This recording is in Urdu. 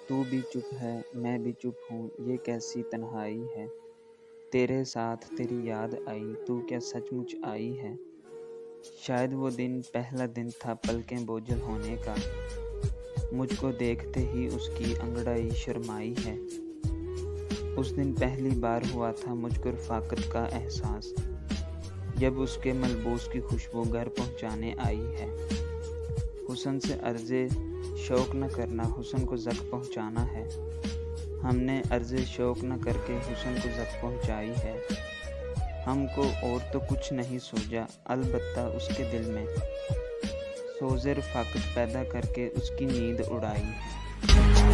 تو بھی چپ ہے میں بھی چپ ہوں، یہ کیسی تنہائی ہے، تیرے ساتھ تیری یاد آئی، تو کیا سچ مچ آئی ہے؟ شاید وہ دن پہلا دن تھا پلکیں بوجھل ہونے کا، مجھ کو دیکھتے ہی اس کی انگڑائی شرمائی ہے۔ اس دن پہلی بار ہوا تھا مجھ کو رفاقت کا احساس، جب اس کے ملبوس کی خوشبو گھر پہنچانے آئی ہے۔ حسن سے عرض شوق نہ کرنا حسن کو زک پہنچانا ہے، ہم نے عرض شوق نہ کر کے حسن کو زک پہنچائی ہے۔ ہم کو اور تو کچھ نہیں سوجا، البتہ اس کے دل میں سوز رفاقت پیدا کر کے اس کی نیند اڑائی ہے۔